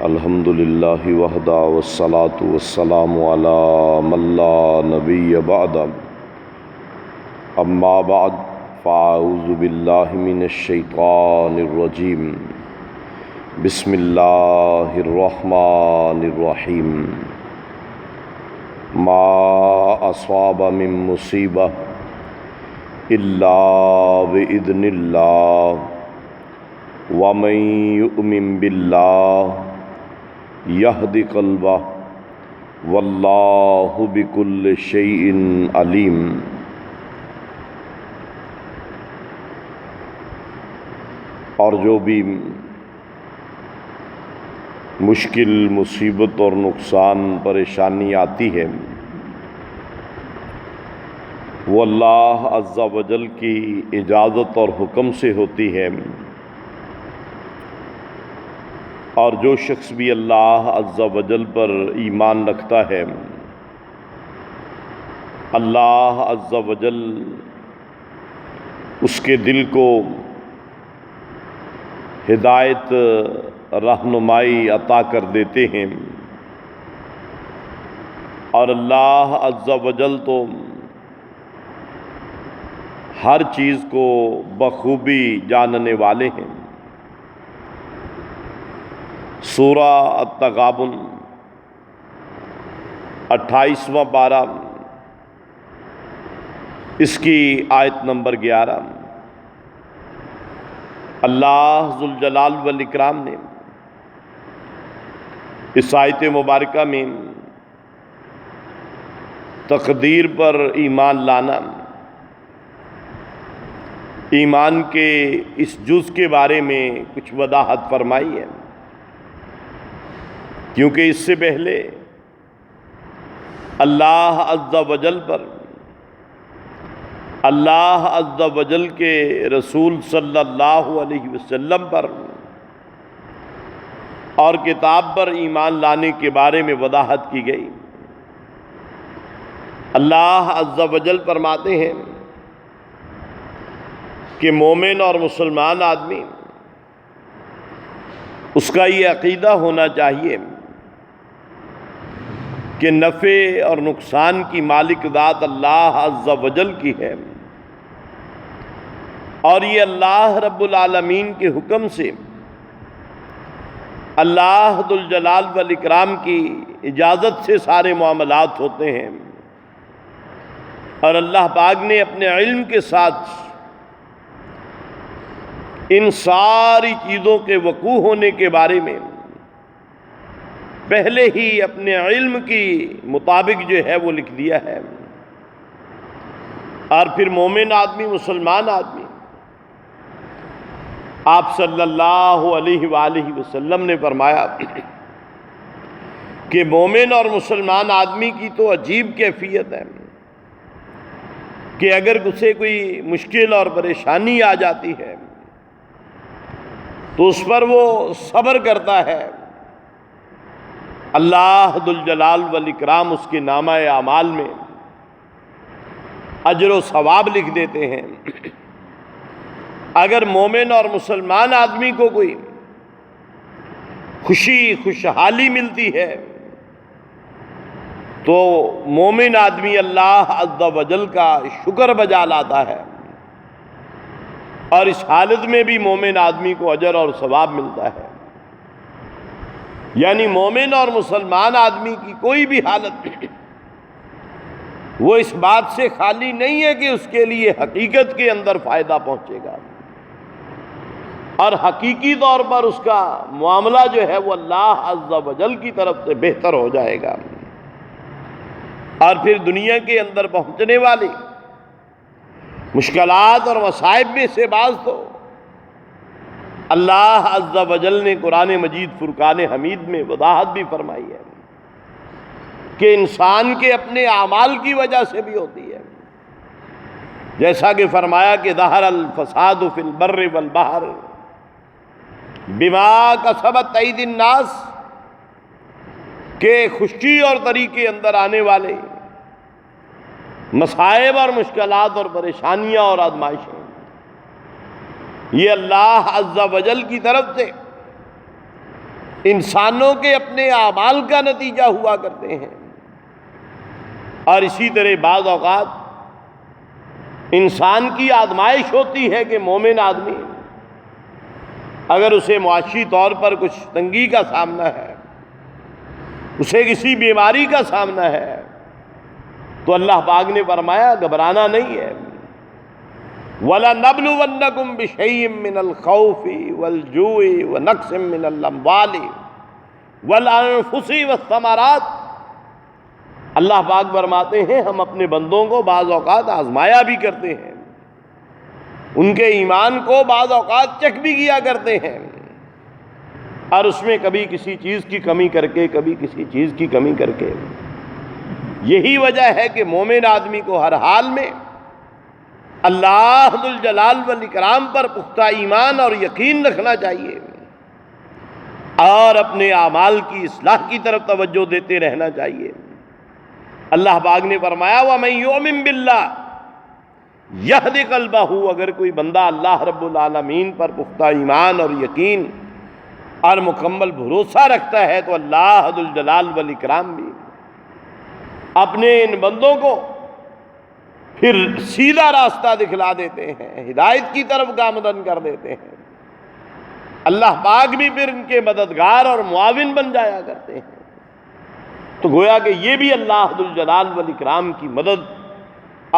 الحمد للہ وحدہ والصلاة والسلام علی من لا نبی بعد اما بعد فاعوذ باللہ من الشیطان الرجیم بسم اللہ الرحمن الرحیم ما اصاب من مصیبہ الا بإذن اللہ ومن یؤمن باللہ یہد قلبہ واللہ بکل شیء علیم۔ اور جو بھی مشکل، مصیبت اور نقصان، پریشانی آتی ہے وہ اللہ عز و جل کی اجازت اور حکم سے ہوتی ہے، اور جو شخص بھی اللہ عز و جل پر ایمان رکھتا ہے اللہ عز و جل اس کے دل کو ہدایت، رہنمائی عطا کر دیتے ہیں، اور اللہ عز و جل تو ہر چیز کو بخوبی جاننے والے ہیں۔ سورہ التغابن 28واں پارہ، اس کی آیت نمبر 11، اللہ ذوالجلال والاکرام نے اس آیت مبارکہ میں تقدیر پر ایمان لانا، ایمان کے اس جز کے بارے میں کچھ وضاحت فرمائی ہے، کیونکہ اس سے پہلے اللہ عز و جل پر، اللہ عز و جل کے رسول صلی اللہ علیہ وسلم پر اور کتاب پر ایمان لانے کے بارے میں وضاحت کی گئی۔ اللہ عز و جل فرماتے ہیں کہ مومن اور مسلمان آدمی اس کا یہ عقیدہ ہونا چاہیے کہ نفع اور نقصان کی مالک ذات اللہ عز و جل کی ہے، اور یہ اللہ رب العالمین کے حکم سے، اللہ ذوالجلال والاکرام کی اجازت سے سارے معاملات ہوتے ہیں، اور اللہ پاک نے اپنے علم کے ساتھ ان ساری چیزوں کے وقوع ہونے کے بارے میں پہلے ہی اپنے علم کی مطابق جو ہے وہ لکھ دیا ہے۔ اور پھر مومن آدمی، مسلمان آدمی، آپ صلی اللہ علیہ وآلہ وسلم نے فرمایا کہ مومن اور مسلمان آدمی کی تو عجیب کیفیت ہے کہ اگر اسے کوئی مشکل اور پریشانی آ جاتی ہے تو اس پر وہ صبر کرتا ہے، اللہ ذوالجلال والاکرام اس کے نامہ اعمال میں اجر و ثواب لکھ دیتے ہیں۔ اگر مومن اور مسلمان آدمی کو کوئی خوشی، خوشحالی ملتی ہے تو مومن آدمی اللہ عز و جل کا شکر بجا لاتا ہے، اور اس حالت میں بھی مومن آدمی کو اجر اور ثواب ملتا ہے۔ یعنی مومن اور مسلمان آدمی کی کوئی بھی حالت وہ اس بات سے خالی نہیں ہے کہ اس کے لیے حقیقت کے اندر فائدہ پہنچے گا، اور حقیقی طور پر اس کا معاملہ جو ہے وہ اللہ عز و جل کی طرف سے بہتر ہو جائے گا، اور پھر دنیا کے اندر پہنچنے والی مشکلات اور مصائب میں سے بعض تو اللہ عز و جل نے قرآن مجید فرقان حمید میں وضاحت بھی فرمائی ہے کہ انسان کے اپنے اعمال کی وجہ سے بھی ہوتی ہے، جیسا کہ فرمایا کہ ظہر الفساد فی البر والبحر بما کسبت ایدی الناس، کہ خشکی اور تری کے اندر آنے والے مصائب اور مشکلات اور پریشانیاں اور آزمائشیں یہ اللہ عز و جل کی طرف سے انسانوں کے اپنے اعمال کا نتیجہ ہوا کرتے ہیں۔ اور اسی طرح بعض اوقات انسان کی آزمائش ہوتی ہے کہ مومن آدمی اگر اسے معاشی طور پر کچھ تنگی کا سامنا ہے، اسے کسی بیماری کا سامنا ہے، تو اللہ پاک نے فرمایا گھبرانا نہیں ہے۔ وَلَنَبْلُوَنَّكُمْ بِشَيْءٍ مِّنَ الْخَوْفِ وَالْجُوعِ وَنَقْصٍ مِّنَ الْأَمْوَالِ وَالْأَنفُسِ وَالثَّمَرَاتِ۔ اللہ پاک فرماتے ہیں ہم اپنے بندوں کو بعض اوقات آزمایا بھی کرتے ہیں، ان کے ایمان کو بعض اوقات چیک بھی کیا کرتے ہیں، اور اس میں کبھی کسی چیز کی کمی کر کے، کبھی کسی چیز کی کمی کر کے۔ یہی وجہ ہے کہ مومن آدمی کو ہر حال میں اللہ ذو الجلال والاکرام پر پختہ ایمان اور یقین رکھنا چاہیے، اور اپنے اعمال کی اصلاح کی طرف توجہ دیتے رہنا چاہیے۔ اللہ پاک نے فرمایا وَمَن يُؤْمِن بِاللَّهِ يَهْدِ قَلْبَهُ، اگر کوئی بندہ اللہ رب العالمین پر پختہ ایمان اور یقین اور مکمل بھروسہ رکھتا ہے تو اللہ ذو الجلال والاکرام بھی اپنے ان بندوں کو پھر سیدھا راستہ دکھلا دیتے ہیں، ہدایت کی طرف گامزن کر دیتے ہیں۔ اللہ پاک بھی پھر ان کے مددگار اور معاون بن جایا کرتے ہیں۔ تو گویا کہ یہ بھی اللہ ذو الجلال والاکرام کی مدد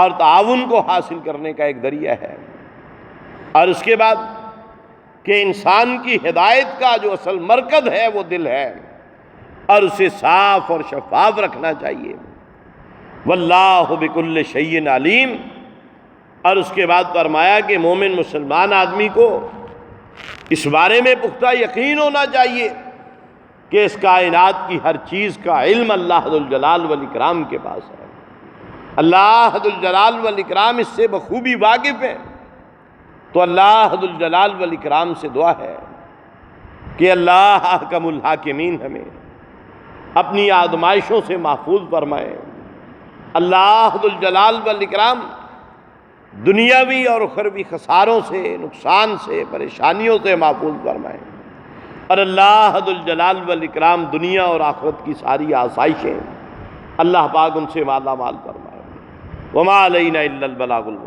اور تعاون کو حاصل کرنے کا ایک ذریعہ ہے۔ اور اس کے بعد کہ انسان کی ہدایت کا جو اصل مرکز ہے وہ دل ہے، اور اسے صاف اور شفاف رکھنا چاہیے۔ واللہ بکل شیء علیم، اور اس کے بعد فرمایا کہ مومن مسلمان آدمی کو اس بارے میں پختہ یقین ہونا چاہیے کہ اس کائنات کی ہر چیز کا علم اللہ ذو الجلال والاکرام کے پاس ہے۔ اللہ ذو الجلال والاکرام اس سے بخوبی واقف ہے، تو اللہ ذو الجلال والاکرام سے دعا ہے کہ اللہ احکم الحاکمین ہمیں اپنی آزمائشوں سے محفوظ فرمائے۔ اللہ ذو الجلال والاکرام دنیاوی اور اخروی خساروں سے، نقصان سے، پریشانیوں سے محفوظ فرمائے، اور اللہ ذو الجلال والاکرام دنیا اور آخرت کی ساری آسائشیں اللہ پاک ان سے مالا مال فرمائے۔ وما علینا الا البلاغ المبین۔